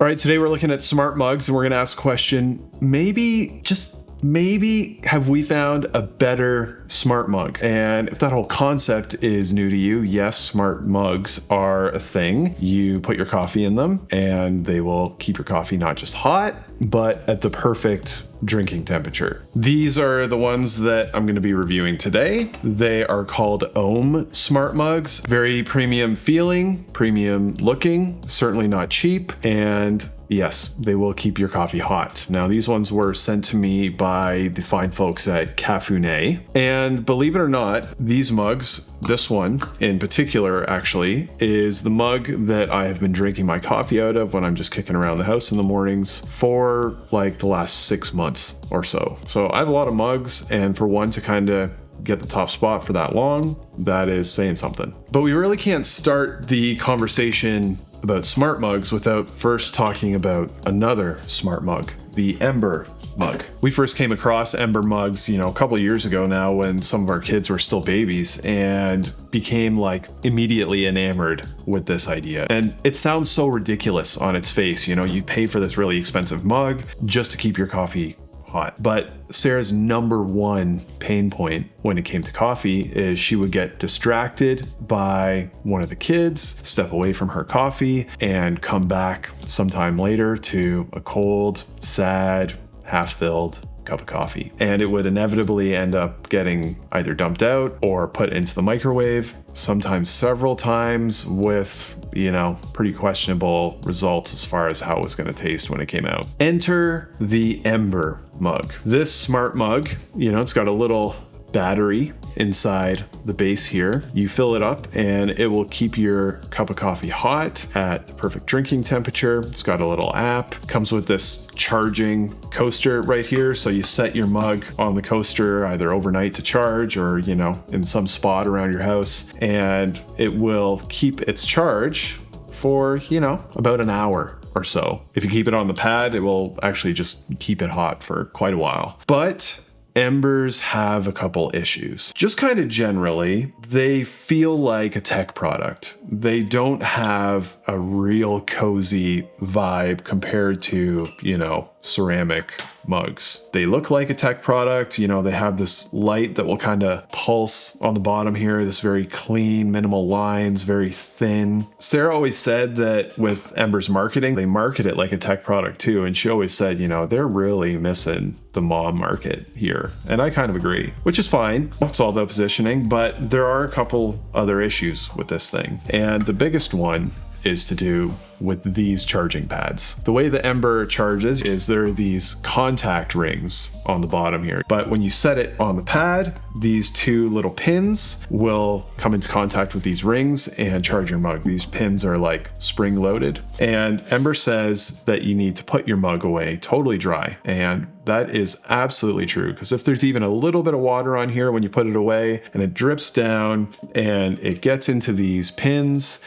All right, today we're looking at smart mugs and we're going to ask a question. Maybe, just maybe, have we found a better smart mug? And if that whole concept is new to you, yes, smart mugs are a thing. You put your coffee in them and they will keep your coffee not just hot, but at the perfect drinking temperature. These are the ones that I'm going to be reviewing today. They are called OHOM smart mugs. Very premium feeling, premium looking, certainly not cheap, and yes, they will keep your coffee hot. Now, these ones were sent to me by the fine folks at Cafuné, and believe it or not, these mugs, this one in particular actually, is the mug that I have been drinking my coffee out of when I'm just kicking around the house in the mornings for like the last 6 months or so. So I have a lot of mugs, and for one to kind of get the top spot for that long, that is saying something. But we really can't start the conversation about smart mugs without first talking about another smart mug, the Ember Mug. We first came across Ember mugs, a couple of years ago now when some of our kids were still babies, and became like immediately enamored with this idea. And it sounds so ridiculous on its face, you pay for this really expensive mug just to keep your coffee hot. But Sarah's number one pain point when it came to coffee is she would get distracted by one of the kids, step away from her coffee, and come back sometime later to a cold, sad, half-filled cup of coffee. And it would inevitably end up getting either dumped out or put into the microwave, sometimes several times, with, pretty questionable results as far as how it was going to taste when it came out. Enter the Ember Mug. This smart mug, it's got a little battery inside the base here. You fill it up and it will keep your cup of coffee hot at the perfect drinking temperature. It's got a little app, comes with this charging coaster right here. So you set your mug on the coaster either overnight to charge or, in some spot around your house, and it will keep its charge for, about an hour or so. If you keep it on the pad, it will actually just keep it hot for quite a while. But Embers have a couple issues. Just kind of generally, they feel like a tech product. They don't have a real cozy vibe compared to, ceramic mugs. They look like a tech product. They have this light that will kind of pulse on the bottom here, this very clean, minimal lines, very thin. Sarah always said that with Ember's marketing, they market it like a tech product too. And she always said, they're really missing the mom market here. And I kind of agree, which is fine. It's all about positioning, but there are a couple other issues with this thing. And the biggest one is to do with these charging pads. The way the Ember charges is there are these contact rings on the bottom here, but when you set it on the pad, these two little pins will come into contact with these rings and charge your mug. These pins are like spring loaded, and Ember says that you need to put your mug away totally dry, and that is absolutely true, because if there's even a little bit of water on here when you put it away and it drips down and it gets into these pins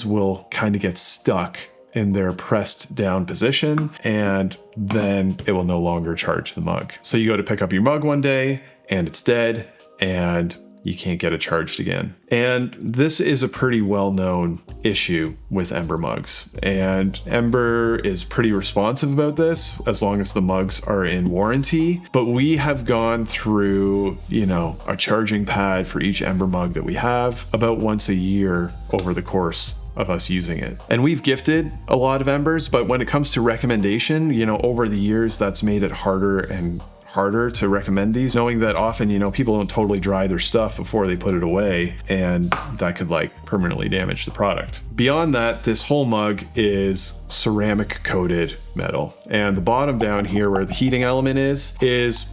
will kind of get stuck in their pressed down position, and then it will no longer charge the mug. So you go to pick up your mug one day and it's dead and you can't get it charged again. And this is a pretty well-known issue with Ember mugs. And Ember is pretty responsive about this as long as the mugs are in warranty. But we have gone through, a charging pad for each Ember mug that we have about once a year over the course of us using it. And we've gifted a lot of Embers, but when it comes to recommendation, over the years, that's made it harder and harder to recommend these, knowing that often, people don't totally dry their stuff before they put it away, and that could permanently damage the product. Beyond that, this whole mug is ceramic coated metal, and the bottom down here where the heating element is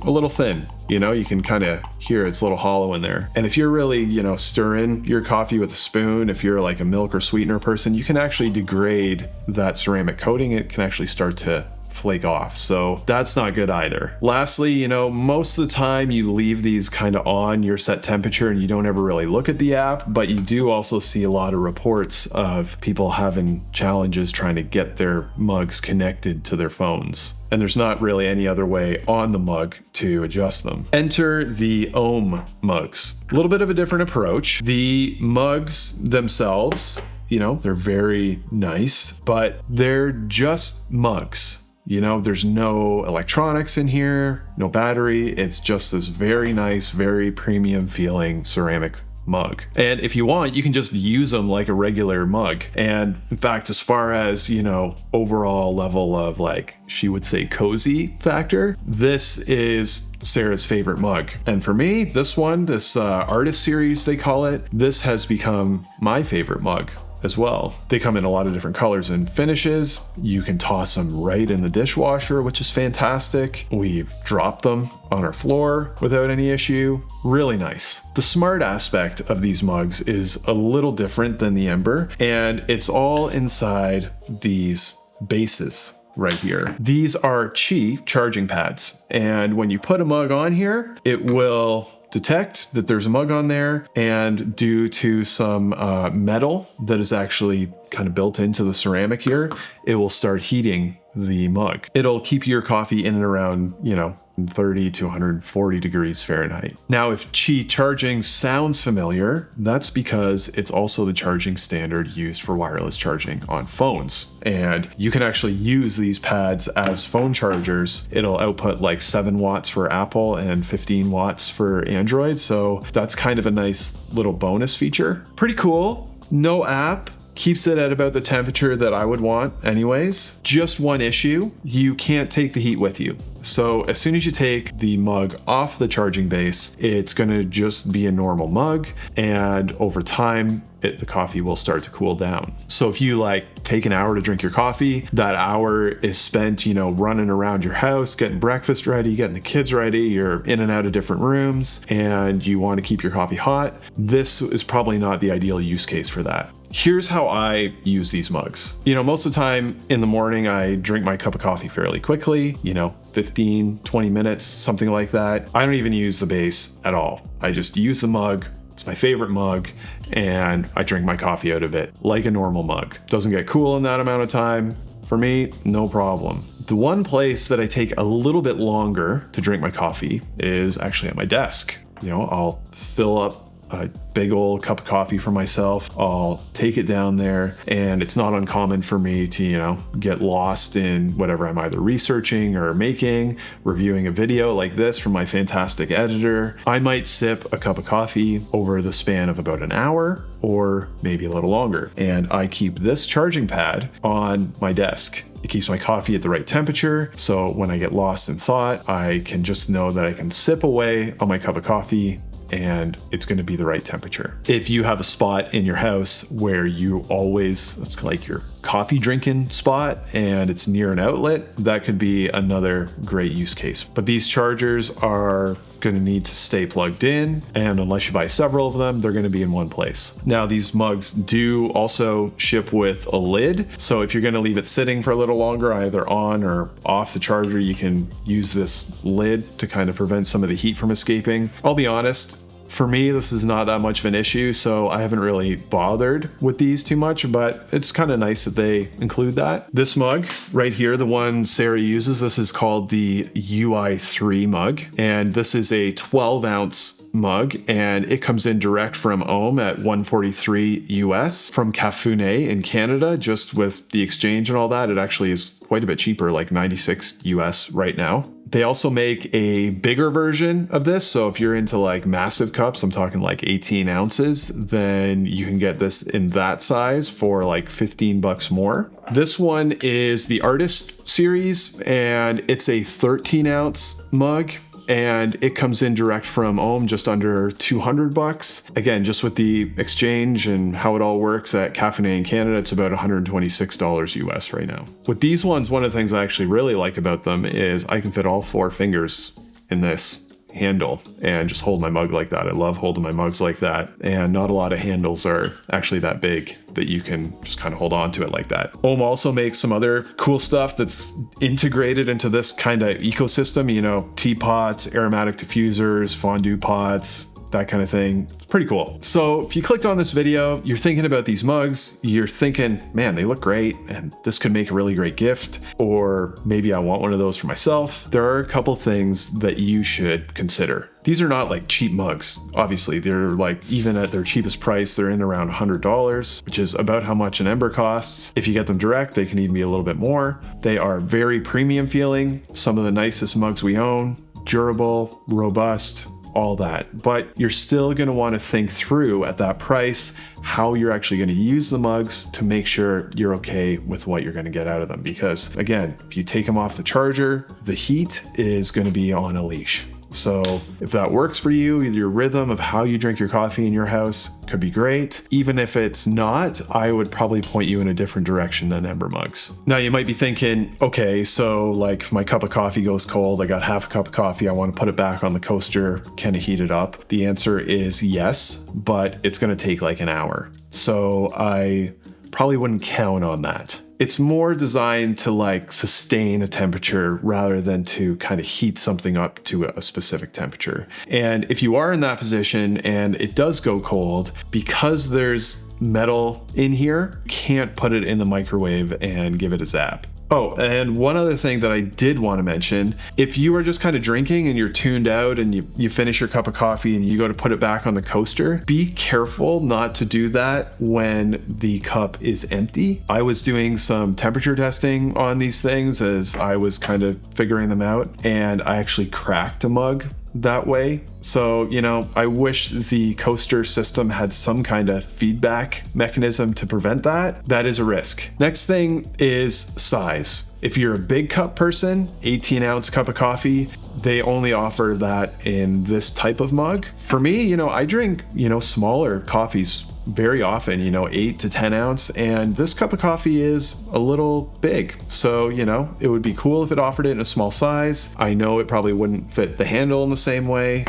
a little thin. You can kind of hear it's a little hollow in there. And if you're really, stirring your coffee with a spoon, if you're like a milk or sweetener person, you can actually degrade that ceramic coating. It can actually start to flake off. So that's not good either. Lastly, most of the time you leave these kind of on your set temperature and you don't ever really look at the app, but you do also see a lot of reports of people having challenges trying to get their mugs connected to their phones. And there's not really any other way on the mug to adjust them. Enter the OHOM Mugs. A little bit of a different approach. The mugs themselves You know, they're very nice, but they're just mugs. You know, there's no electronics in here, no battery. It's just this very nice, very premium feeling ceramic mug. And if you want, you can just use them like a regular mug. And in fact, as far as, you know, overall level of, like, she would say cozy factor, this is Sarah's favorite mug. And for me, this one, this artist series, they call it, this has become my favorite mug as well. They come in a lot of different colors and finishes. You can toss them right in the dishwasher, which is fantastic. We've dropped them on our floor without any issue. Really nice. The smart aspect of these mugs is a little different than the Ember, and it's all inside these bases right here. These are Qi charging pads, and when you put a mug on here, it will detect that there's a mug on there, and due to some metal that is actually kind of built into the ceramic here, it will start heating the mug. It'll keep your coffee in and around, you know, 30 to 140 degrees Fahrenheit. Now, if Qi charging sounds familiar, that's because it's also the charging standard used for wireless charging on phones. And you can actually use these pads as phone chargers. It'll output like 7 watts for Apple and 15 watts for Android. So that's kind of a nice little bonus feature. Pretty cool. No app. Keeps it at about the temperature that I would want anyways. Just one issue, you can't take the heat with you. So as soon as you take the mug off the charging base, it's gonna just be a normal mug, and over time, the coffee will start to cool down. So if you like take an hour to drink your coffee, that hour is spent, you know, running around your house, getting breakfast ready, getting the kids ready, you're in and out of different rooms, and you want to keep your coffee hot, this is probably not the ideal use case for that. Here's how I use these mugs. You know, most of the time in the morning, I drink my cup of coffee fairly quickly, you know, 15, 20 minutes, something like that. I don't even use the base at all. I just use the mug. It's my favorite mug, and I drink my coffee out of it like a normal mug. Doesn't get cool in that amount of time. For me, no problem. The one place that I take a little bit longer to drink my coffee is actually at my desk. You know, I'll fill up a big old cup of coffee for myself. I'll take it down there, and it's not uncommon for me to, you know, get lost in whatever I'm either researching or making, reviewing a video like this from my fantastic editor. I might sip a cup of coffee over the span of about an hour or maybe a little longer. And I keep this charging pad on my desk. It keeps my coffee at the right temperature, so when I get lost in thought, I can just know that I can sip away on my cup of coffee and it's going to be the right temperature. If you have a spot in your house where you always, it's like your coffee drinking spot and it's near an outlet, that could be another great use case. But these chargers are going to need to stay plugged in, and unless you buy several of them, they're going to be in one place. Now, these mugs do also ship with a lid, so if you're going to leave it sitting for a little longer, either on or off the charger, you can use this lid to kind of prevent some of the heat from escaping. I'll be honest, for me, this is not that much of an issue, so I haven't really bothered with these too much, but it's kind of nice that they include that. This mug right here, the one Sarah uses, this is called the UI3 mug, and this is a 12-ounce mug, and it comes in direct from OHOM at $143 US from Cafune in Canada. Just with the exchange and all that, it actually is quite a bit cheaper, like $96 US right now. They also make a bigger version of this. So if you're into like massive cups, I'm talking like 18 ounces, then you can get this in that size for like $15 more. This one is the Artist series, and it's a 13-ounce mug, and it comes in direct from OHOM, just under $200. Again, just with the exchange and how it all works at Cafune in Canada, it's about $126 US right now. With these ones, one of the things I actually really like about them is I can fit all 4 fingers in this handle and just hold my mug like that. I love holding my mugs like that, and not a lot of handles are actually that big that you can just kind of hold on to it like that. OHOM also makes some other cool stuff that's integrated into this kind of ecosystem, you know, teapots, aromatic diffusers, fondue pots, that kind of thing. It's pretty cool. So if you clicked on this video, you're thinking about these mugs, you're thinking, man, they look great and this could make a really great gift, or maybe I want one of those for myself. There are a couple things that you should consider. These are not like cheap mugs. Obviously, they're like, even at their cheapest price, they're in around $100, which is about how much an Ember costs. If you get them direct, they can even be a little bit more. They are very premium feeling. Some of the nicest mugs we own, durable, robust, all that. But you're still going to want to think through at that price how you're actually going to use the mugs to make sure you're okay with what you're going to get out of them. Because again, if you take them off the charger, the heat is going to be on a leash. So if that works for you, your rhythm of how you drink your coffee in your house could be great. Even if it's not, I would probably point you in a different direction than Ember Mugs. Now you might be thinking, okay, so like if my cup of coffee goes cold, I got half a cup of coffee, I want to put it back on the coaster, can it heat it up? The answer is yes, but it's going to take like an hour. So I probably wouldn't count on that. It's more designed to like sustain a temperature rather than to kind of heat something up to a specific temperature. And if you are in that position and it does go cold, because there's metal in here, you can't put it in the microwave and give it a zap. Oh, and one other thing that I did want to mention, if you are just kind of drinking and you're tuned out and you finish your cup of coffee and you go to put it back on the coaster, be careful not to do that when the cup is empty. I was doing some temperature testing on these things as I was kind of figuring them out, and I actually cracked a mug that way. So, you know, I wish the coaster system had some kind of feedback mechanism to prevent that. That is a risk. Next thing is size. If you're a big cup person, 18-ounce cup of coffee, they only offer that in this type of mug. For me, you know, I drink, you know, smaller coffees very often, you know, 8 to 10 ounce, and this cup of coffee is a little big. So, you know, it would be cool if it offered it in a small size. I know it probably wouldn't fit the handle in the same way,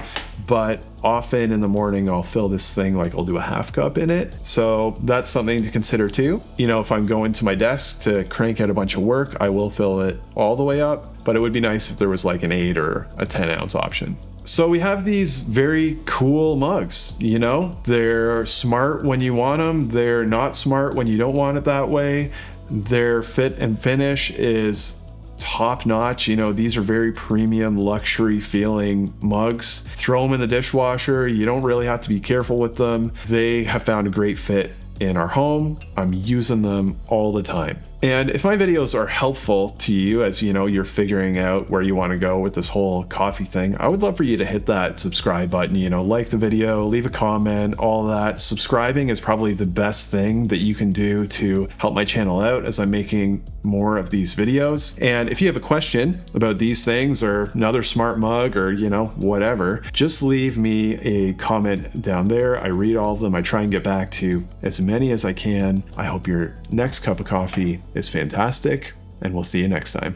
but often in the morning I'll fill this thing, like I'll do a half cup in it. So that's something to consider too. You know, if I'm going to my desk to crank out a bunch of work, I will fill it all the way up, but it would be nice if there was like an 8 or a 10-ounce option. So we have these very cool mugs, you know, they're smart when you want them. They're not smart when you don't want it that way. Their fit and finish is top notch. You know, these are very premium luxury feeling mugs. Throw them in the dishwasher. You don't really have to be careful with them. They have found a great fit in our home. I'm using them all the time. And if my videos are helpful to you as, you know, you're figuring out where you want to go with this whole coffee thing, I would love for you to hit that subscribe button, you know, like the video, leave a comment, all that. Subscribing is probably the best thing that you can do to help my channel out as I'm making more of these videos. And if you have a question about these things or another smart mug or, you know, whatever, just leave me a comment down there. I read all of them. I try and get back to as many as I can. I hope your next cup of coffee is fantastic, and we'll see you next time.